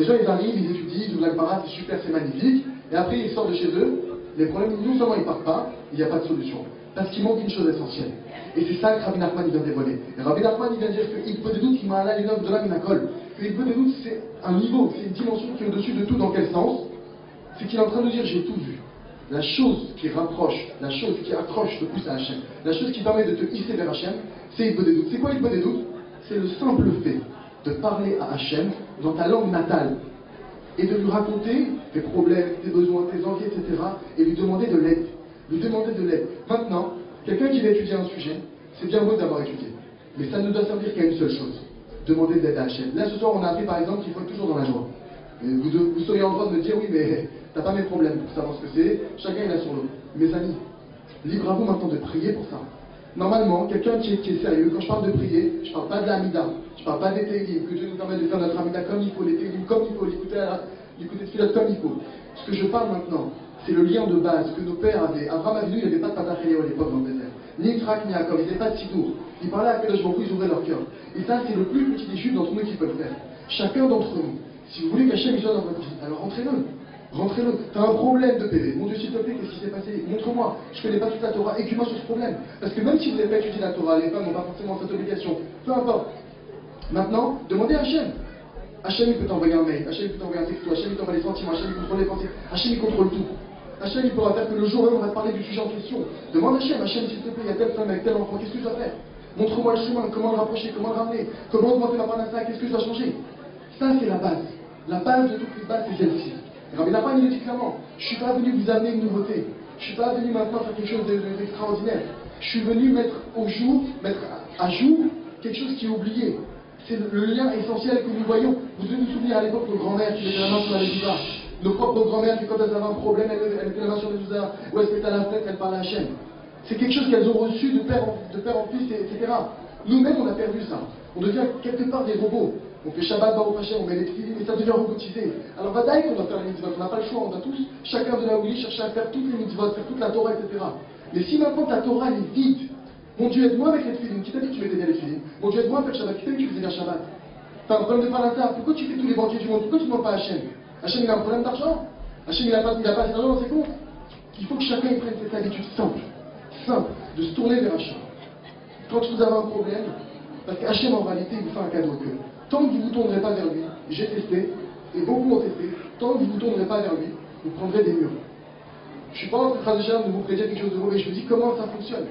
Les gens, ils arrivent, ils étudient, ils ouvrent l'Agmara, c'est super, c'est magnifique, et après, ils sortent de chez eux, les problèmes, non seulement ils partent pas, il n'y a pas de solution. Parce qu'il manque une chose essentielle. Et c'est ça que Rabbi Nachman vient dévoiler. Et Rabbi Nachman il vient dire qu'il peut des doutes qui m'a là une œuvre de la minacole. Il peut des doutes, c'est un niveau, c'est une dimension qui est au-dessus de tout. Dans quel sens? C'est qu'il est en train de dire j'ai tout vu. La chose qui rapproche, la chose qui accroche le plus à Hachem, la chose qui permet de te hisser vers Hachem, c'est il peut des doutes. C'est quoi il peut des doutes? C'est le simple fait de parler à Hachem dans ta langue natale et de lui raconter tes problèmes, tes besoins, tes envies, etc. et lui demander de l'aide. Lui demander de l'aide. Maintenant, quelqu'un qui va étudier un sujet, c'est bien beau d'avoir étudié. Mais ça ne doit servir qu'à une seule chose. Demander de l'aide à Hachem. Là, ce soir, on a appris par exemple qu'il faut être toujours dans la joie. Et vous seriez en train de me dire, oui, mais t'as pas mes problèmes pour savoir ce que c'est. Chacun est là sur l'autre. Mes amis, libre à vous maintenant de prier pour ça. Normalement, quelqu'un qui est sérieux, quand je parle de prier, je parle pas de la Hamida, je parle pas des Télim, que Dieu nous permet de faire notre Hamida comme il faut, les Télim comme il faut, l'écouter de Philote comme il faut. Ce que je parle maintenant, c'est le lien de base que nos pères avaient. Abraham Avinu, il n'avait pas de Patachéléo à l'époque dans le désert. Ni Yitzhak, ni Yaakov, ils n'avaient pas de Sidour. Ils parlaient à Kadosh Baruch Hu, ils ouvraient leur cœur. Et ça, c'est le plus petit des juifs d'entre nous qui peuvent faire. Chacun d'entre nous, si vous voulez qu'Hachem soit dans votre vie, alors rentrez-le. Rentrez-le. T'as un problème de PV. Mon Dieu, s'il te plaît, qu'est-ce qui s'est passé? Montre-moi. Je connais pas toute la Torah. Aiguille-moi sur ce problème. Parce que même si vous n'avez pas étudié la Torah, les femmes n'ont pas forcément cette obligation. Peu importe. Maintenant, demandez à Hachem. Hachem, il peut t'envoyer un mail. Hachem, il peut t'envoyer un texto. Hachem, il t'envoie les sentiments. Hachem, il contrôle les pensées. Hachem, il contrôle tout. Hachem, il pourra faire que le jour où on va te parler du sujet en question. Demande à Hachem. Hachem, s'il te plaît, il y a telle femme avec tel enfant. Qu'est-ce que je dois faire? Montre-moi le chemin. Comment le rapprocher? Comment le ramener? Comment augmenter ma part d'intérêt? Qu'est-ce que je dois changer? Ça, c'est la base. La base de toutes les bases, c'est celle-ci. Rabbi Nachman, il dit clairement, je ne suis pas venu vous amener une nouveauté. Je ne suis pas venu maintenant faire quelque chose d'extraordinaire. Je suis venu mettre à jour quelque chose qui est oublié. C'est le lien essentiel que nous voyons. Vous devez nous souvenir à l'époque nos grands-mères qui mettaient la main sur la mezouza. Nos propres grands-mères qui, quand elles avaient un problème, elles mettaient la main sur la mezouza. Ou elles se mettaient à la fenêtre, elles parlaient à Hachem. C'est quelque chose qu'elles ont reçu de père en fils, etc. Nous-mêmes, on a perdu ça. On devient quelque part des robots. On fait Shabbat, Baruch Hashem, on met les tefilines, mais ça devient robotisé. Alors, badaï qu'on doit faire les mitzvot, on n'a pas le choix, on doit tous, chacun de là où il est, chercher à faire toutes les mitzvot, faire toute la Torah, etc. Mais si maintenant ta Torah elle est vide, mon Dieu, aide-moi avec les tefilines, qui t'a dit que tu mettais bien les tefilines? Mon Dieu, aide-moi à faire Shabbat, qui t'a dit que tu faisais bien Shabbat? T'as un problème de parlata, pourquoi tu fais tous les banquiers du monde? Pourquoi tu ne demandes pas à Hachem? Hachem, il a un problème d'argent? Hachem, il a pas assez d'argent dans ses comptes? Il faut que chacun prenne cette habitude simple, de se tourner vers Hachem. Quand vous avez un problème, parce que Hachem, en réalité, il vous fait un cadeau que tant que vous ne vous tournerez pas vers lui, j'ai testé, et beaucoup ont testé, tant que vous ne vous tournerez pas vers lui, vous prendrez des murs. Je ne suis pas en train de vous prédire quelque chose de mauvais, je vous dis comment ça fonctionne.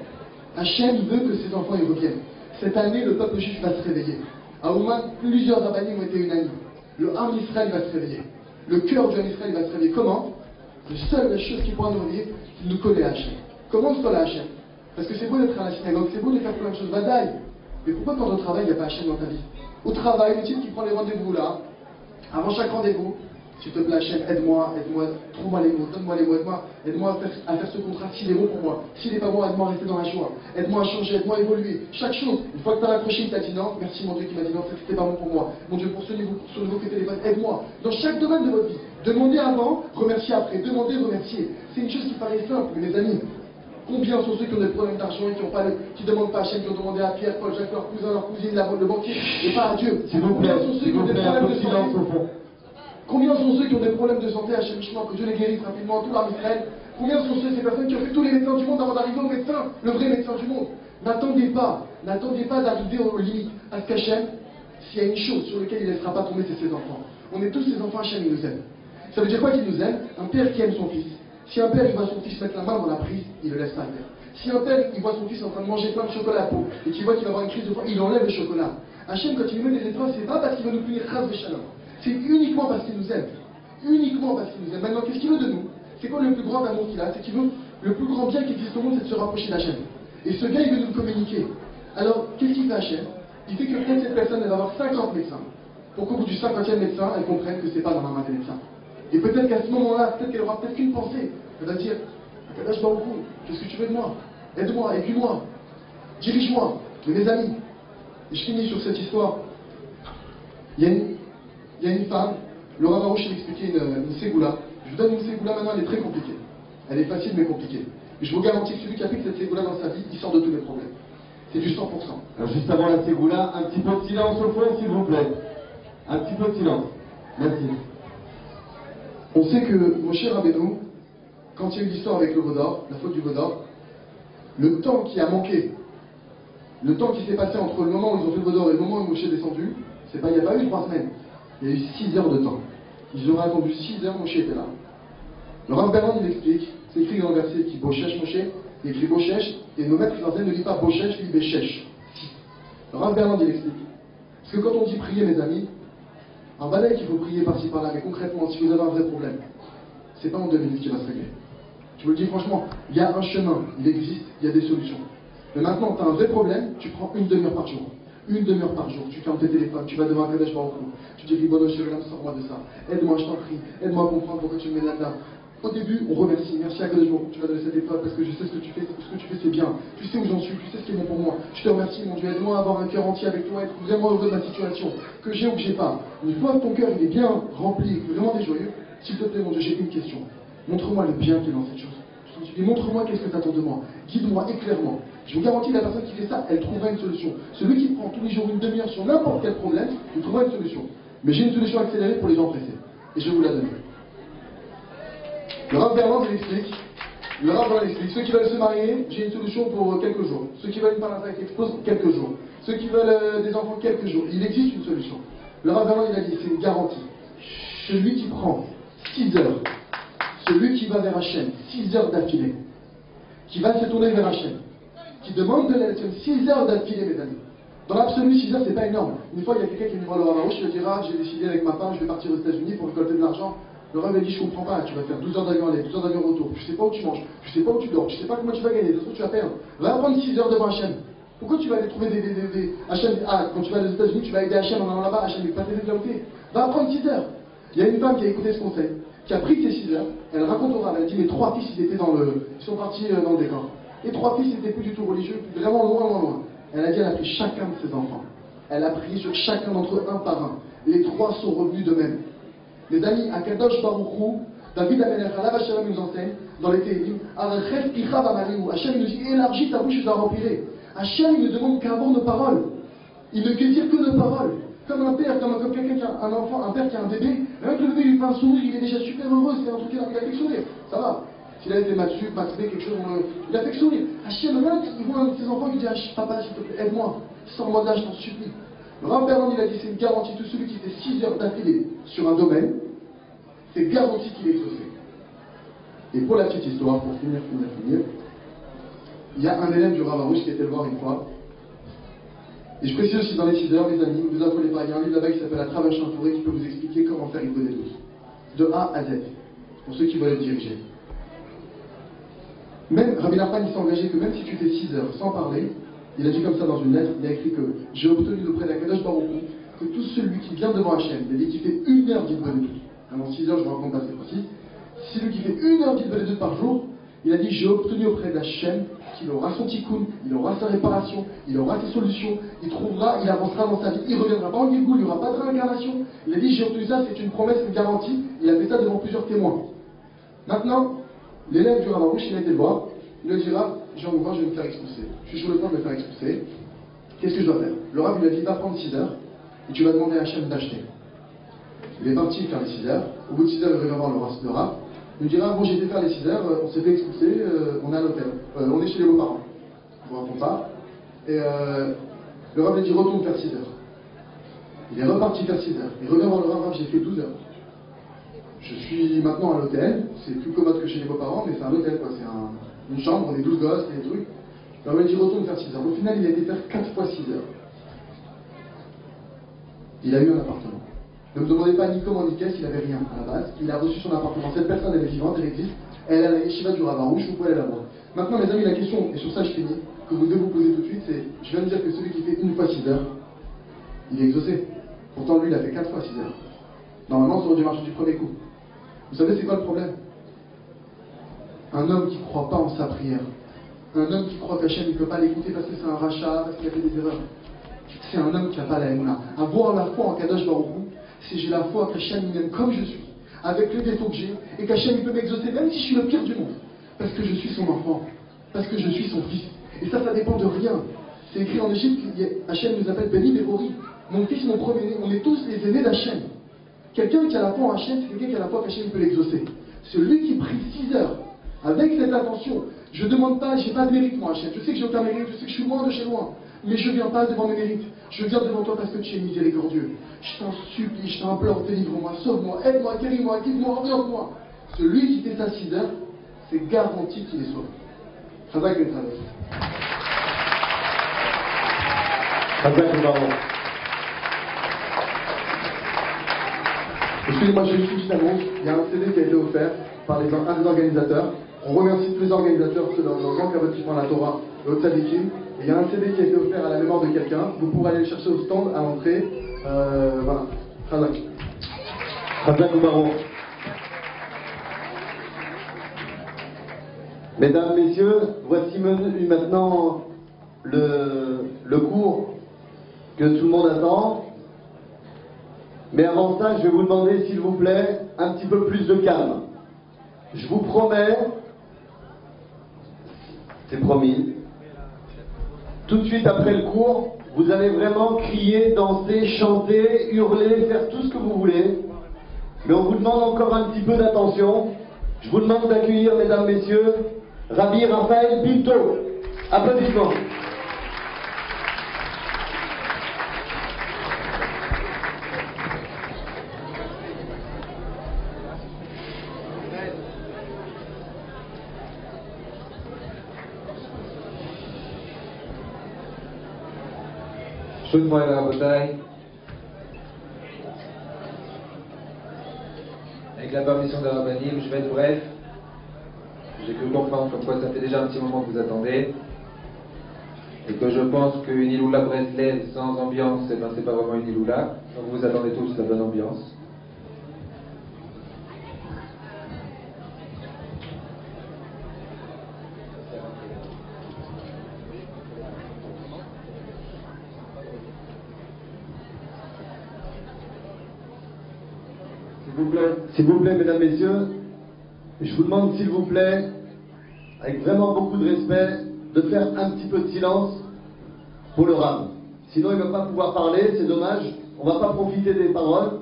Hachem veut que ses enfants y reviennent. Cette année, le peuple juif va se réveiller. À Ouman, plusieurs rabbinim ont été unanimes. Le Ham Israël va se réveiller. Le cœur du Ham Israël va se réveiller. Comment? La seule chose qui pourra nous réveiller, c'est de nous coller à Hachem. Comment on se colle à Hachem? Parce que c'est beau d'être à la synagogue, c'est beau de faire plein de choses, badaï. Mais pourquoi quand on travaille, il n'y a pas Hachem dans ta vie? Au travail, le type qui prend les rendez-vous là, avant chaque rendez-vous, s'il te plaît Hachem, aide-moi, trouve-moi les mots, donne-moi les mots, aide-moi à faire ce contrat s'il est bon pour moi. S'il n'est pas bon, aide-moi à rester dans la joie. Aide-moi à changer, aide-moi à évoluer. Chaque chose, une fois que tu as raccroché, il t'a dit non, merci mon Dieu qui m'a dit non, c'était pas bon pour moi. Mon Dieu, pour ce nouveau que téléphone, aide-moi. Dans chaque domaine de votre vie, demandez avant, remerciez après, demandez, remerciez. C'est une chose qui paraît simple, mais mes amis. Combien sont ceux qui ont des problèmes d'argent et qui ne demandent pas à Hachem, qui ont demandé à Pierre, Paul, Jacques, leur cousin, leur cousine, le banquier, et pas à Dieu? Combien sont ceux qui ont des problèmes de santé? Combien sont ceux qui ont des problèmes de santé, Hachem Mishma, que Dieu les guérisse rapidement, tout l'âme Israël? Combien sont ces personnes qui ont fait tous les médecins du monde avant d'arriver au médecin, le vrai médecin du monde? N'attendez pas d'arriver aux limites. Parce qu'Hachem, s'il y a une chose sur laquelle il ne laissera pas tomber, c'est ses enfants. On est tous ses enfants, Hachem, il nous aime. Ça veut dire quoi qu'il nous aime? Un père qui aime son fils. Si un père il voit son fils mettre la main dans la prise, il ne le laisse pas faire. Si un père il voit son fils en train de manger plein de chocolat à peau et qu'il voit qu'il va avoir une crise de faim, il enlève le chocolat. Hachem, quand il nous met des épreuves, c'est pas parce qu'il veut nous punir chas v'shalom. C'est uniquement parce qu'il nous aime. Uniquement parce qu'il nous aime. Maintenant, qu'est-ce qu'il veut de nous? C'est quoi le plus grand amour qu'il a? C'est qu'il veut le plus grand bien qui existe au monde, c'est de se rapprocher d'Hachem. Et ce gars, il veut nous le communiquer. Alors, qu'est-ce qu'il fait Hachem? Il fait que peut-être cette personne, elle va avoir 50 médecins. Pour qu'au bout du 50e médecin, elle comprenne que c'est pas dans la main des médecins. Et peut-être qu'à ce moment-là, peut-être qu'elle aura peut-être qu'une pensée. Elle va dire, Akadosh Baruch Hu, qu'est-ce que tu veux de moi? Aide-moi, aiguille-moi, dirige-moi, de mes amis. Et je finis sur cette histoire. Il y a une femme, Laura Barouche m'expliquait une ségoula. Je vous donne une ségoula maintenant, elle est très compliquée. Elle est facile mais compliquée. Et je vous garantis que celui qui applique cette ségoula dans sa vie, il sort de tous les problèmes. C'est du 100%. Alors juste avant la ségoula, un petit peu de silence au fond s'il vous plaît. Un petit peu de silence. Merci. On sait que Moshe Rabbeinu, quand il y a eu l'histoire avec le veau d'or, la faute du veau d'or, le temps qui a manqué, le temps qui s'est passé entre le moment où ils ont fait le veau d'or et le moment où Moshe est descendu, il n'y a pas eu 3 semaines. Il y a eu 6 heures de temps. Ils auraient attendu 6 heures, Moshe était là. Le Rav Berland, il explique, c'est écrit dans le verset qui Bochesh Moshe, il écrit Bochesh, et nos maîtres français ne disent pas Bochesh, ils disent Béchesh. Le Rav Berland, il explique. Parce que quand on dit prier, mes amis, un balai qu'il faut prier par-ci par-là, mais concrètement, si vous avez un vrai problème, c'est pas en 2 minutes qu'il va se régler. Je vous le dis franchement, il y a un chemin, il existe, il y a des solutions. Mais maintenant, tu as un vrai problème, tu prends une demi-heure par jour. Une demi-heure par jour, tu fermes tes téléphones, tu vas devant un Kadesh Baruch Hu, tu dis Ribono Shel Olam, sors-moi de ça, aide-moi, je t'en prie, aide-moi à comprendre pourquoi tu me mets là-dedans. Au début, on remercie, merci à Kadesh Baruch Hu, tu m'as donné cette épreuve parce que je sais ce que tu fais, c'est bien, tu sais où j'en suis, tu sais ce qui est bon pour moi. Je te remercie, mon Dieu, aide-moi à avoir un cœur entier avec toi, être vraiment heureux de ma situation, que j'ai ou que j'ai pas. Une fois que ton cœur il est bien rempli, que vraiment t'es joyeux, s'il te plaît, mon Dieu, j'ai une question. Montre-moi le bien qui est dans cette chose. Et montre-moi qu'est-ce que tu attends de moi. Guide-moi, éclaire-moi. Je vous garantis, la personne qui fait ça, elle trouvera une solution. Celui qui prend tous les jours une demi-heure sur n'importe quel problème, il trouvera une solution. Mais j'ai une solution accélérée pour les gens pressés. Et je vais vous la donner. Le Rav Berland, il explique. Le Rav Berland explique. Ceux qui veulent se marier, j'ai une solution pour quelques jours. Ceux qui veulent une femme avec expose, quelques jours. Ceux qui veulent des enfants, quelques jours. Il existe une solution. Le Rav Berland, il a dit, c'est une garantie. Celui qui prend 6 heures, celui qui va vers Hachem, 6 heures d'affilée, qui va se tourner vers Hachem, qui demande de l'aide, 6 heures d'affilée, mes amis. Dans l'absolu, 6 heures, c'est pas énorme. Une fois, il y a quelqu'un qui me voit le Rav Arouche, je lui dira, j'ai décidé avec ma femme, je vais partir aux États-Unis pour récolter de l'argent. Le Rav a dit, je comprends pas, tu vas faire 12 heures d'avion aller, 12 heures d'avion retour, tu sais pas où tu manges, tu sais pas où tu dors, tu sais pas comment tu vas gagner, de toute façon, tu vas perdre. Va prendre 6 heures devant Hachem. Pourquoi tu vas aller trouver des Hachem, quand tu vas aux États-Unis, tu vas aider Hachem en allant là-bas, Hachem n'est pas t'aider de là où t'es. Va prendre 6 heures. Il y a une femme qui a écouté ce conseil, qui a pris ces 6 heures, elle raconte au Rav, elle dit, mes 3 fils, ils sont partis dans le décor. Les 3 fils n'étaient plus du tout religieux, vraiment loin. Elle a dit, elle a pris chacun de ses enfants. Elle a prié sur chacun d'entre eux un par un. Les 3 sont revenus d'eux-mêmes. Les amis, à Kadosh Baruch Hu, David Amelech, Alav Hashem nous enseigne, dans les Télim, Arachef Picha Vamariou, Hachem nous dit, élargis ta bouche, je la remplirai. Hachem, il ne demande qu'avoir nos paroles. Il ne désire que nos paroles. Comme un père, comme quelqu'un qui a un enfant, un père qui a un bébé, rien que le bébé lui fait un sourire, il est déjà super heureux, c'est un truc qu'il a fait que sourire. Ça va. S'il a été Max B, quelque chose, il a fait que sourire. Hachem, rien qu'il voit un de ses enfants, il dit, papa, s'il te plaît, aide-moi, sors-moi de là, je t'en supplie. Le Rav Berland, il a dit, c'est une garantie, tout celui qui fait 6 heures d'affilée sur un domaine, c'est garanti qu'il est exaucé. Et pour la petite histoire, pour finir, il y a un élève du Rav Arouche qui était le voir une fois. Et je précise aussi dans les 6 heures, mes amis, ne vous affolez pas, il y a un livre là-bas qui s'appelle La Traverse entourée qui peut vous expliquer comment faire une bonne éducation. De A à Z, pour ceux qui veulent être dirigés. Même Rabbi Nachman s'est engagé que même si tu fais 6 heures sans parler, il a dit comme ça dans une lettre, il a écrit que j'ai obtenu auprès d'Akadosh Baruch Hu que tout celui qui vient devant Hachem, il a dit qu'il fait 1 heure d'Idbonedut. Avant 6 heures, je ne me raconte pas, c'est précis. Si celui qui fait 1 heure d'Idbonedut par jour, il a dit j'ai obtenu auprès d'Hachem qu'il aura son tikkun, il aura sa réparation, il aura ses solutions, il trouvera, il avancera dans sa vie, il ne reviendra pas en Gilgoul, il n'y aura pas de réincarnation. Il a dit j'ai obtenu ça, c'est une promesse, une garantie, il a fait ça devant plusieurs témoins. Maintenant, l'élève du Rav Arouche, il a été le voir, il lui dira j'ai envie de voir, je vais me faire expulser. Je suis sur le point de me faire expulser. Qu'est-ce que je dois faire? Le Rav lui a dit va prendre 6 heures et tu vas demander à Hachem d'acheter. Il est parti faire les 6 heures. Au bout de 6 heures, il va voir le Rav. Il lui dira bon, j'ai été faire les 6 heures, on s'est fait expulser, on est à l'hôtel. On est chez les beaux-parents. Je vous raconte pas. Et le Rav lui dit retourne faire 6 heures. Il est reparti faire 6 heures. Il revient voir le Rav, j'ai fait 12 heures. Je suis maintenant à l'hôtel, c'est plus commode que chez les beaux-parents, mais c'est un hôtel, quoi. C'est une chambre, on est 12 gosses, et des trucs. Alors il dit retourne faire 6 heures. Au final, il a été faire 4 fois 6 heures. Il a eu un appartement. Ne me demandez pas ni comment ni qu'est-ce, il n'avait rien à la base. Il a reçu son appartement. Cette personne, elle est vivante, elle existe. Elle est à la yeshiva du Rav Arouche, vous pouvez aller la voir. Maintenant, mes amis, la question, et sur ça je finis, que vous devez vous poser tout de suite, c'est je viens de dire que celui qui fait 1 fois 6 heures, il est exaucé. Pourtant, lui, il a fait 4 fois 6 heures. Normalement, ça aurait dû marcher du premier coup. Vous savez, c'est quoi le problème? Un homme qui ne croit pas en sa prière. Un homme qui croit qu'Hachem ne peut pas l'écouter parce que c'est un rachat, parce qu'il a fait des erreurs. C'est un homme qui n'a pas la émouna. Avoir la foi en Kadosh Baruch Hu, c'est j'ai la foi qu'Hachem m'aime comme je suis, avec les défauts que j'ai, et qu'Hachem peut m'exaucer même si je suis le pire du monde. Parce que je suis son enfant, parce que je suis son fils. Et ça dépend de rien. C'est écrit en Égypte, Hachem nous appelle Béni Béhori. Mon fils, mon premier-né, on est tous les aînés d'Hachem. Quelqu'un qui a la foi en Hachem, c'est quelqu'un qui a la foi qu'Hachem peut l'exaucer. Celui qui prie 6 heures, avec cette intention, je ne demande pas, j'ai pas de mérite moi Hachem, je sais que j'ai aucun mérite, je sais que je suis loin de chez loin, mais je ne viens pas devant mes mérites, je viens devant toi parce que tu es miséricordieux. Je t'en supplie, je t'implore, délivre-moi, sauve-moi, aide-moi, guéris-moi, guide-moi, oriente-moi. Celui qui fait ça 6 heures, c'est garanti qu'il est sauvé. Chazak et Travers. Chazak et Baron. Excusez-moi, j'ai une petite annonce. Il y a un CD qui a été offert par un des organisateurs. On remercie tous les organisateurs, ceux dans le grand cabotissement à la Torah, le Tzadikim. Et il y a un CD qui a été offert à la mémoire de quelqu'un. Vous pourrez aller le chercher au stand à l'entrée. Voilà. Chazak. Chazak et Baron. Mesdames, Messieurs, voici maintenant le cours que tout le monde attend. Mais avant ça, je vais vous demander, s'il vous plaît, un petit peu plus de calme. Je vous promets, c'est promis, tout de suite après le cours, vous allez vraiment crier, danser, chanter, hurler, faire tout ce que vous voulez. Mais on vous demande encore un petit peu d'attention. Je vous demande d'accueillir, mesdames, messieurs, Rabbi Raphaël Pinto. Applaudissements. Shoot-moi la bataille. Avec la permission de Rabbanim, je vais être bref. J'ai cru comprendre comme quoi ça fait déjà un petit moment que vous attendez. Et que je pense qu'une Iloula Breslev sans ambiance, eh ben, c'est pas vraiment une Iloula. Donc vous attendez tous la bonne ambiance. S'il vous plaît, mesdames, messieurs, je vous demande, s'il vous plaît, avec vraiment beaucoup de respect, de faire un petit peu de silence pour le Rav. Sinon, il ne va pas pouvoir parler, c'est dommage, on ne va pas profiter des paroles.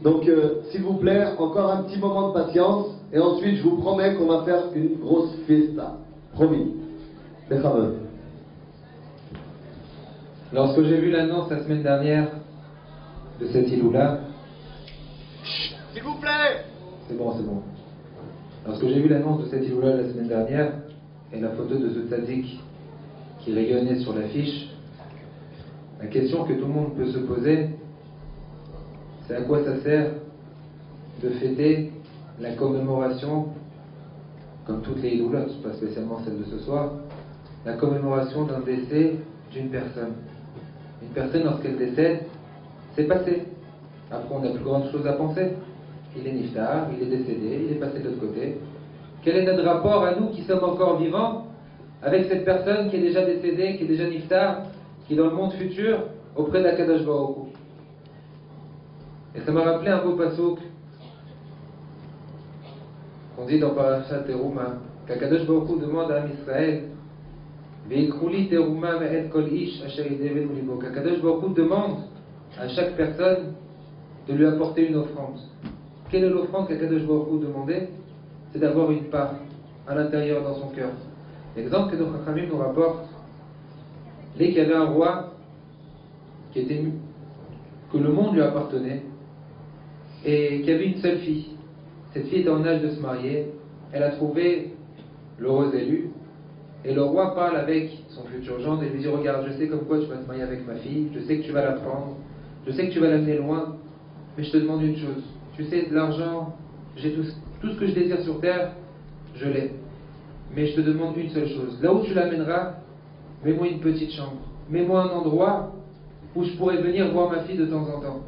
Donc, s'il vous plaît, encore un petit moment de patience, et ensuite, je vous promets qu'on va faire une grosse fiesta. Promis. Bechamel. Lorsque j'ai vu l'annonce la semaine dernière de cette Iloula, S'il vous plaît. c'est bon. Lorsque j'ai vu l'annonce de cette Iloula la semaine dernière, et la photo de ce tzaddik qui rayonnait sur l'affiche, la question que tout le monde peut se poser, c'est à quoi ça sert de fêter la commémoration, comme toutes les Iloulas, pas spécialement celle de ce soir, la commémoration d'un décès d'une personne. Une personne, lorsqu'elle décède, c'est passé. Après, on n'a plus grande chose à penser. Il est niftar, il est décédé, il est passé de l'autre côté. Quel est notre rapport à nous qui sommes encore vivants avec cette personne qui est déjà décédée, qui est déjà niftar, qui est dans le monde futur auprès d'Akadosh Baruch Hu? Et ça m'a rappelé un beau passouk qu'on dit dans Parashat Teruma, qu'Akadosh Baruch Hu demande à Israël, qu'Akadosh Baruch Hu demande à chaque personne de lui apporter une offrande. Quelle est l'offrande qu'Akadosh Baruch Hu demandait? C'est d'avoir une part à l'intérieur dans son cœur. L'exemple que nos Chachamim nous rapportent, c'est qu'il y avait un roi que le monde lui appartenait et qui avait une seule fille. Cette fille était en âge de se marier. Elle a trouvé l'heureux élu et le roi parle avec son futur gendre et lui dit: regarde, je sais comme quoi tu vas te marier avec ma fille, je sais que tu vas la prendre, je sais que tu vas l'amener loin, mais je te demande une chose. Tu sais, de l'argent, j'ai tout ce que je désire sur terre, je l'ai. Mais je te demande une seule chose. Là où tu l'amèneras, mets-moi une petite chambre. Mets-moi un endroit où je pourrais venir voir ma fille de temps en temps.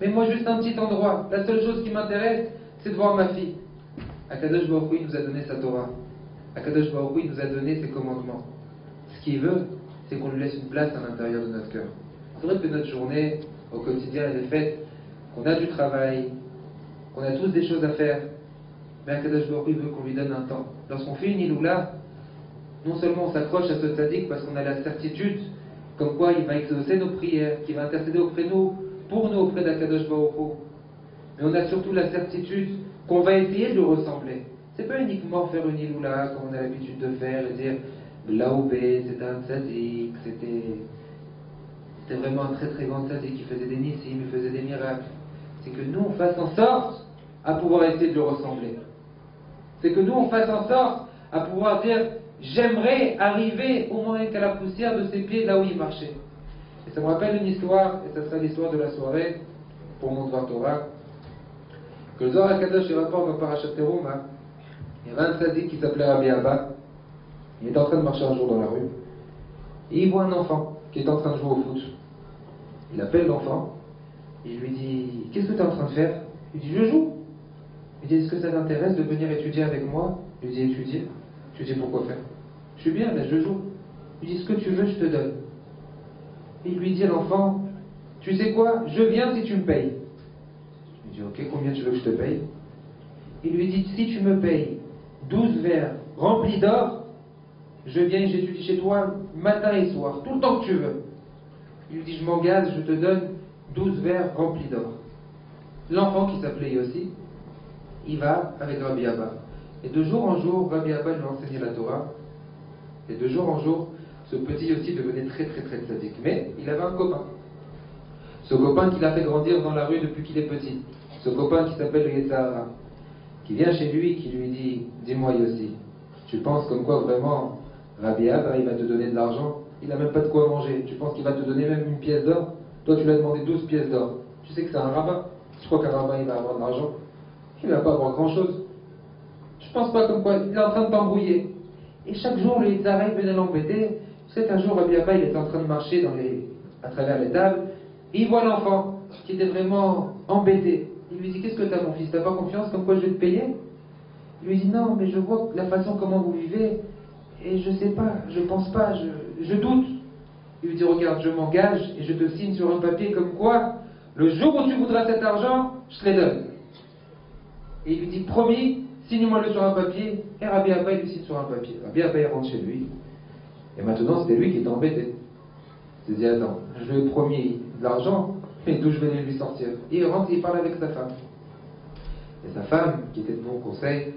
Mets-moi juste un petit endroit. La seule chose qui m'intéresse, c'est de voir ma fille. Akadosh Baruch Hu nous a donné sa Torah. Akadosh Baruch Hu nous a donné ses commandements. Ce qu'il veut, c'est qu'on lui laisse une place à l'intérieur de notre cœur. C'est vrai que notre journée, au quotidien, elle est faite, qu'on a du travail, qu'on a tous des choses à faire. Mais Akadosh Baruch Hu veut qu'on lui donne un temps. Lorsqu'on fait une Iloula, non seulement on s'accroche à ce tzaddik parce qu'on a la certitude comme quoi il va exaucer nos prières, qu'il va intercéder auprès de nous pour nous auprès d'Akadosh Baruch Hu. Mais on a surtout la certitude qu'on va essayer de lui ressembler. C'est pas uniquement faire une iloula comme on a l'habitude de faire et dire Laoubé, c'était un tzaddik, c'était vraiment un très très grand tzaddik qui faisait des nissim, il faisait des miracles. C'est que nous on fasse en sorte à pouvoir essayer de lui ressembler. C'est que nous on fasse en sorte à pouvoir dire j'aimerais arriver au moins qu'à la poussière de ses pieds là où il marchait. Et ça me rappelle une histoire, et ça sera l'histoire de la soirée pour mon Dvar Torah, que le Zohar HaKadosh il rapporte dans Parashat Teruma. Il y avait un tzaddik qui s'appelait Rabbi Abba. Il était en train de marcher un jour dans la rue et il voit un enfant qui est en train de jouer au foot. Il appelle l'enfant et il lui dit qu'est-ce que tu es en train de faire? Il dit je joue. Il dit est-ce que ça t'intéresse de venir étudier avec moi? Il lui dit étudier? Tu dis pourquoi faire? Je suis bien, là je joue. Il dit ce que tu veux je te donne. Et il lui dit à l'enfant tu sais quoi, je viens si tu me payes. Il dit ok, combien tu veux que je te paye? Il lui dit si tu me payes 12 verres remplis d'or, je viens et j'étudie chez toi matin et soir, tout le temps que tu veux. Il lui dit je m'engage, je te donne 12 verres remplis d'or. L'enfant qui s'appelait Yossi, il va avec Rabbi Abba. Et de jour en jour, Rabbi Abba lui enseignait la Torah. Et de jour en jour, ce petit Yossi devenait très très très tzaddik. Mais il avait un copain. Ce copain qui l'a fait grandir dans la rue depuis qu'il est petit. Ce copain qui s'appelle Yetzahara, qui vient chez lui, qui lui dit dis-moi Yossi, tu penses comme quoi vraiment Rabbi Abba il va te donner de l'argent? Il n'a même pas de quoi manger. Tu penses qu'il va te donner même une pièce d'or? Toi tu lui as demandé 12 pièces d'or. Tu sais que c'est un rabbin. Tu crois qu'un rabbin il va avoir de l'argent? Il ne va pas avoir grand chose. Je pense pas comme quoi. Il est en train de t'embrouiller. Et chaque jour le Yetzahara venait l'embêter. Tu sais qu'un jour Rabbi Abba il était en train de marcher à travers les tables. Et il voit l'enfant qui était vraiment embêté. Il lui dit qu'est-ce que t'as mon fils? T'as pas confiance comme quoi je vais te payer? Il lui dit non mais je vois la façon comment vous vivez et je sais pas, je pense pas, je doute. Il lui dit regarde, je m'engage et je te signe sur un papier comme quoi le jour où tu voudras cet argent, je te les donne. Et il lui dit promis, signe-moi-le sur un papier. Et Rabbi Abba il lui signe sur un papier. Rabbi Abba il rentre chez lui. Et maintenant c'était lui qui était embêté. Il s'est dit attends, je lui ai promis de l'argent, mais d'où je venais lui sortir? Et il rentre et il parle avec sa femme. Et sa femme, qui était de bon conseil,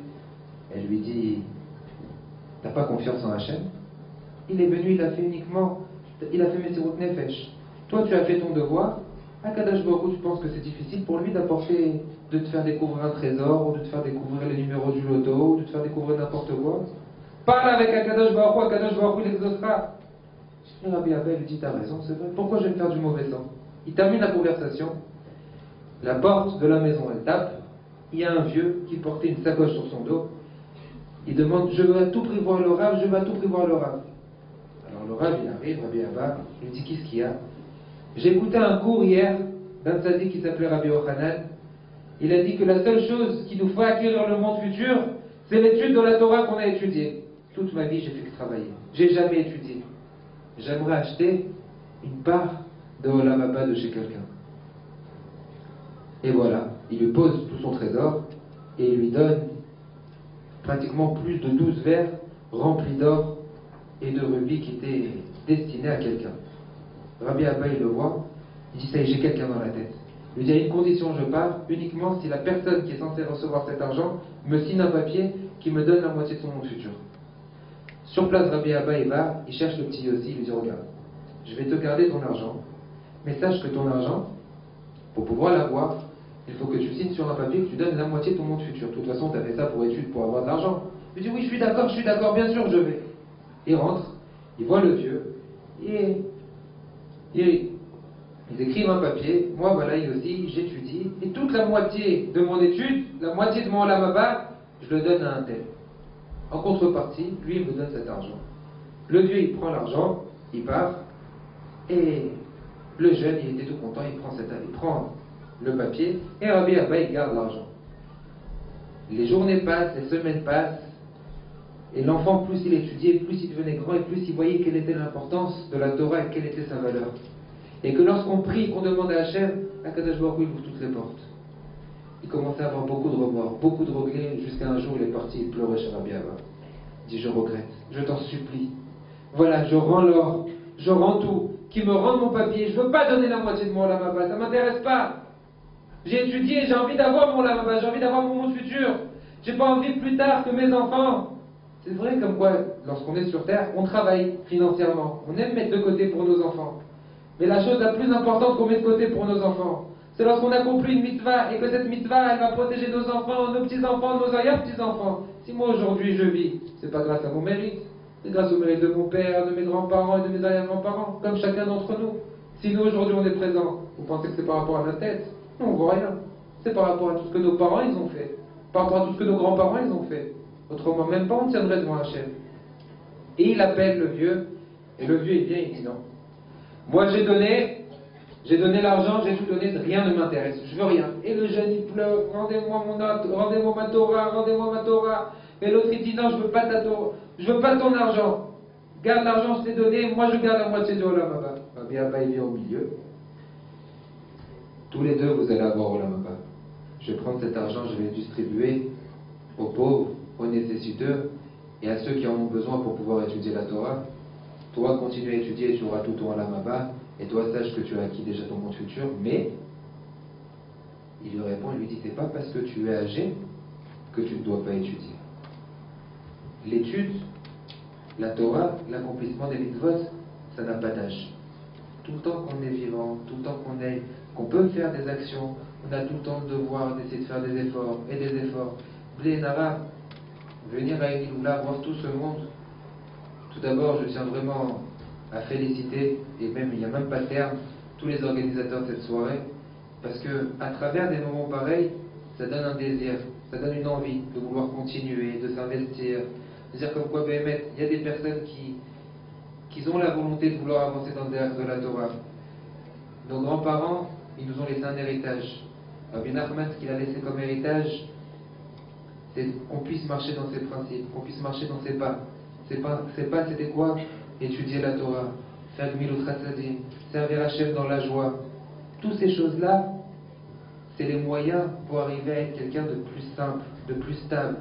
elle lui dit t'as pas confiance en Hachem? Il est venu, il a fait Mesirut Nefesh. Toi tu as fait ton devoir. Akadosh Baruch Hu, tu penses que c'est difficile pour lui de te faire découvrir un trésor, ou de te faire découvrir les numéros du loto, ou de te faire découvrir n'importe quoi? Parle avec Akadosh Baruch Hu, Akadosh Baruch Hu il exaucera. Et Rabbi Abba lui dit t'as raison, c'est vrai, pourquoi je vais me faire du mauvais sang? Il termine la conversation, la porte de la maison elle tape, il y a un vieux qui portait une sacoche sur son dos, il demande je veux à tout prix voir le Rav, je veux à tout prix voir le Rav. Alors le Rav il arrive, Rabbi Abba, il lui dit qu'est-ce qu'il y a? J'ai écouté un cours hier d'un tzaddik qui s'appelait Rabbi Yochanan, il a dit que la seule chose qui nous fera acquérir le monde futur, c'est l'étude de la Torah qu'on a étudiée. Toute ma vie j'ai fait que travailler, j'ai jamais étudié. J'aimerais acheter une part de Olam Haba de chez quelqu'un. Et voilà, il lui pose tout son trésor et il lui donne pratiquement plus de 12 verres remplis d'or et de rubis qui étaient destinés à quelqu'un. Rabbi Abba il le voit, il dit ça y est, j'ai quelqu'un dans la tête. Il lui dit à une condition je pars, uniquement si la personne qui est censée recevoir cet argent me signe un papier qui me donne la moitié de son monde futur. Sur place, Rabbi Abba il va, il cherche le petit Yossi, il lui dit regarde, je vais te garder ton argent, mais sache que ton argent, pour pouvoir l'avoir, il faut que tu signes sur un papier que tu donnes la moitié de ton monde futur. De toute façon, tu as fait ça pour études, pour avoir de l'argent. Il dit oui, je suis d'accord, bien sûr, je vais. Il rentre, il voit le vieux, et ils écrivent un papier, moi voilà, Yossi, j'étudie, et toute la moitié de mon étude, la moitié de mon Olam Haba, je le donne à un tel. En contrepartie, lui, il me donne cet argent. Le vieux, il prend l'argent, il part, et le jeune, il était tout content, il prend le papier, et Rabbi Abba, il garde l'argent. Les journées passent, les semaines passent, et l'enfant, plus il étudiait, plus il devenait grand, et plus il voyait quelle était l'importance de la Torah et quelle était sa valeur. Et que lorsqu'on prie, qu'on demande à Hachem, Akadosh Baruch Hu, il ouvre toutes les portes. Il commençait à avoir beaucoup de remords, beaucoup de regrets, jusqu'à un jour il est parti, il pleurait chez Rabbi Abba. Il dit je regrette, je t'en supplie. Voilà, je rends l'or, je rends tout, qui me rendent mon papier. Je ne veux pas donner la moitié de mon Olam Haba, ça ne m'intéresse pas. J'ai étudié, j'ai envie d'avoir mon Olam Haba, j'ai envie d'avoir mon monde futur. J'ai pas envie plus tard que mes enfants. C'est vrai comme quoi, lorsqu'on est sur Terre, on travaille financièrement. On aime mettre de côté pour nos enfants. Mais la chose la plus importante qu'on met de côté pour nos enfants, c'est lorsqu'on accomplit une mitzvah et que cette mitzvah, elle va protéger nos enfants, nos petits-enfants, nos arrière-petits-enfants. Si moi aujourd'hui je vis, c'est pas grâce à mon mérite, c'est grâce au mérite de mon père, de mes grands-parents et de mes arrière-grands-parents, comme chacun d'entre nous. Si nous aujourd'hui on est présent, vous pensez que c'est par rapport à notre tête? Non, on voit rien. C'est par rapport à tout ce que nos parents ils ont fait, par rapport à tout ce que nos grands-parents ils ont fait. Autrement, même pas on tiendrait devant Hachem. Et il appelle le vieux, et le vieux il vient et il dit non. Moi j'ai donné l'argent, j'ai tout donné, rien ne m'intéresse, je veux rien. Et le jeune il pleure, rendez-moi ma Torah, rendez-moi ma Torah. Et l'autre il dit non, je veux pas ta Torah, je veux pas ton argent. Garde l'argent, je t'ai donné, moi je garde la moitié de Olam Haba. Rabbi Abba il vient au milieu. Tous les deux vous allez avoir Olam Haba. Je vais prendre cet argent, je vais le distribuer aux pauvres, aux nécessiteux et à ceux qui en ont besoin pour pouvoir étudier la Torah. Toi, continue à étudier et tu auras tout ton Olam Haba. Et toi, sache que tu as acquis déjà ton monde futur. Mais, il lui répond, il lui dit, c'est pas parce que tu es âgé que tu ne dois pas étudier. L'étude, la Torah, l'accomplissement des mitzvot, ça n'a pas d'âge. Tout le temps qu'on est vivant, tout le temps qu'on peut faire des actions, on a tout le temps le devoir d'essayer de faire des efforts et des efforts. Blé Nara, venir à Eniloula, voir tout ce monde. Tout d'abord, je tiens vraiment à féliciter, et même il n'y a même pas de terme, tous les organisateurs de cette soirée, parce que à travers des moments pareils, ça donne un désir, ça donne une envie de vouloir continuer, de s'investir, de dire comme quoi, il y a des personnes qui ont la volonté de vouloir avancer dans le derrière de la Torah. Nos grands-parents, ils nous ont laissé un héritage. Rabbi Nachman, ce qu'il a laissé comme héritage, c'est qu'on puisse marcher dans ses principes, qu'on puisse marcher dans ses pas. C'était quoi? Étudier la Torah, faire Gmilut Chassadim, servir Hachem dans la joie. Toutes ces choses-là, c'est les moyens pour arriver à être quelqu'un de plus simple, de plus stable.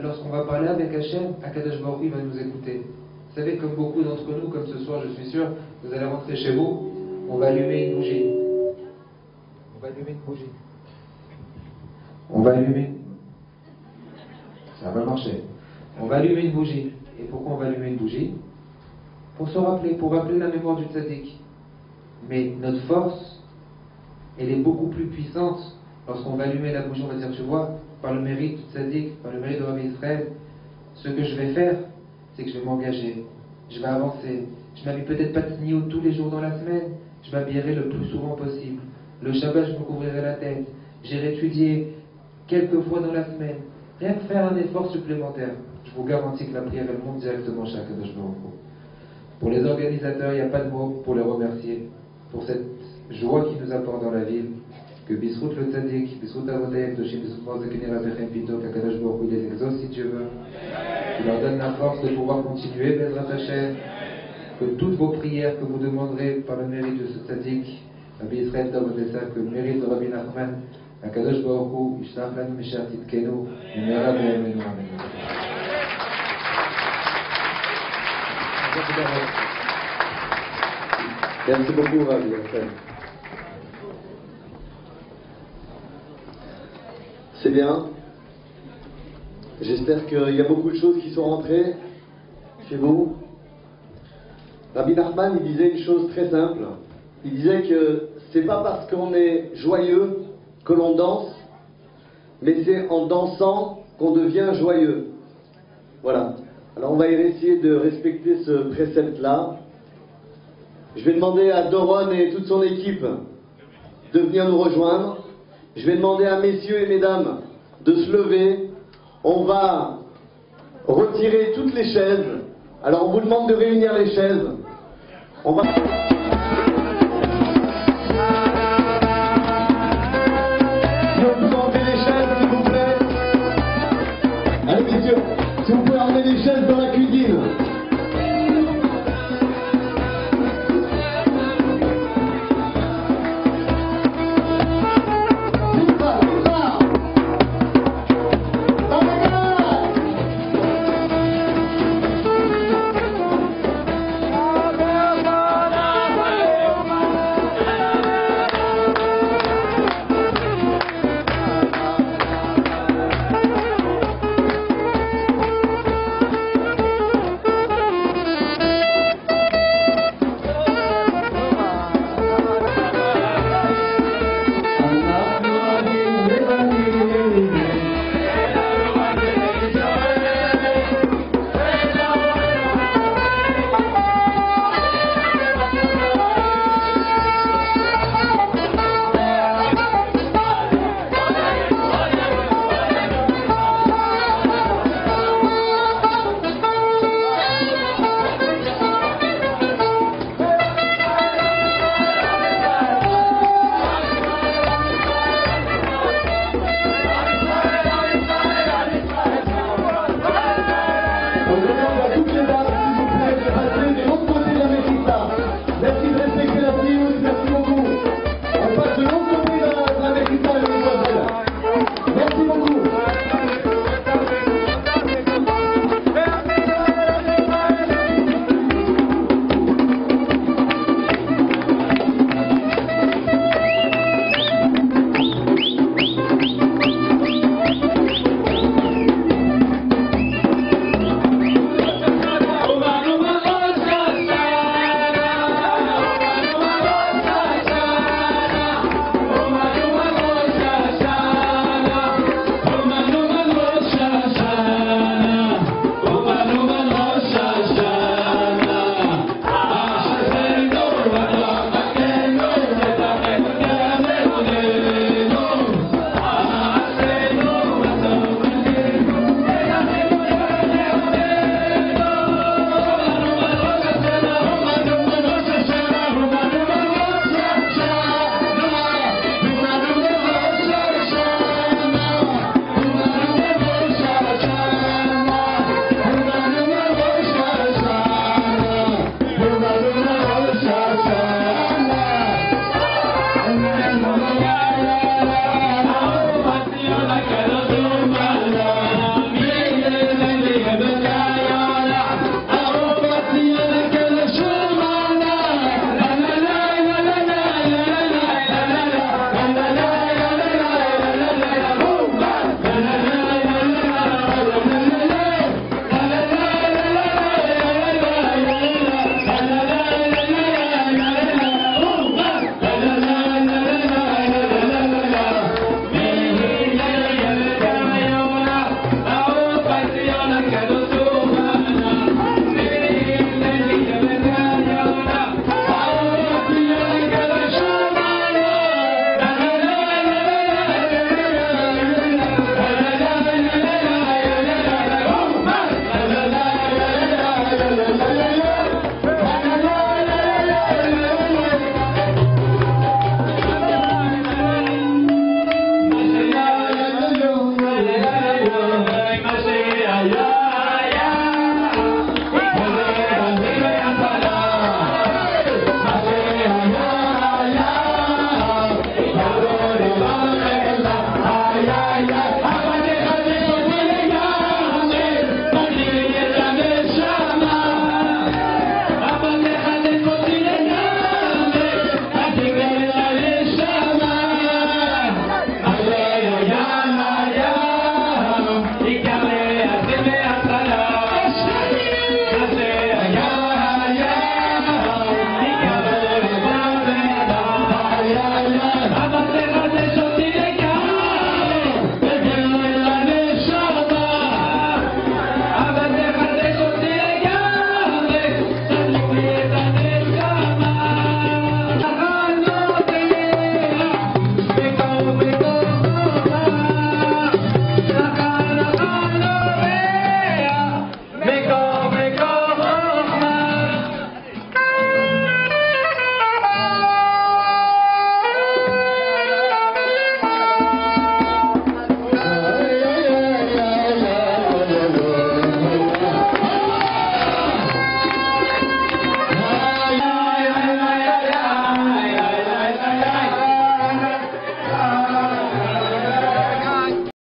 Lorsqu'on va parler avec Hachem, Akadosh Baruch Hu, il va nous écouter. Vous savez, comme beaucoup d'entre nous, comme ce soir, je suis sûr, vous allez rentrer chez vous, on va allumer une bougie. Ça va marcher. On va allumer une bougie. Et pourquoi on va allumer une bougie? Pour se rappeler, pour rappeler la mémoire du tzaddik. Mais notre force, elle est beaucoup plus puissante lorsqu'on va allumer la bougie. On va dire, tu vois, par le mérite du tzaddik, par le mérite de Rabbi Israël, ce que je vais faire, c'est que je vais m'engager, je vais avancer. Je m'habille peut-être pas de tsniout tous les jours dans la semaine, je m'habillerai le plus souvent possible. Le Shabbat, je me couvrirai la tête. J'irai étudier quelques fois dans la semaine. Rien que faire un effort supplémentaire. Je vous garantis que la prière, elle monte directement chez Akadosh Baruch Hu. Pour les organisateurs, il n'y a pas de mots pour les remercier pour cette joie qu'ils nous apportent dans la ville. Que Bisrout le Tzadik, Bisrout Avodayek, Doshim, Bisrout Morzekini Rabechem Pito, qu'Akadosh Baruch Hu les exauce si Dieu veut. Qu'il leur donne la force de pouvoir continuer, Bezrat Hashem. Que toutes vos prières que vous demanderez par le mérite de ce Tzadik, Rabbi Israël Davodessa, que le mérite de Rabbi Nachman, Akadosh Baruch Hu, Yishlach Lanu Meshach Titkenu, Mimera B'Yamenu Amen. Merci beaucoup, Rabbi Raphaël. C'est bien. J'espère qu'il y a beaucoup de choses qui sont rentrées chez vous. Rabbi Nachman, il disait une chose très simple. Il disait que c'est pas parce qu'on est joyeux que l'on danse, mais c'est en dansant qu'on devient joyeux. Voilà. Alors on va essayer de respecter ce précepte-là. Je vais demander à Doron et toute son équipe de venir nous rejoindre. Je vais demander à messieurs et mesdames de se lever. On va retirer toutes les chaises. Alors on vous demande de réunir les chaises. On va...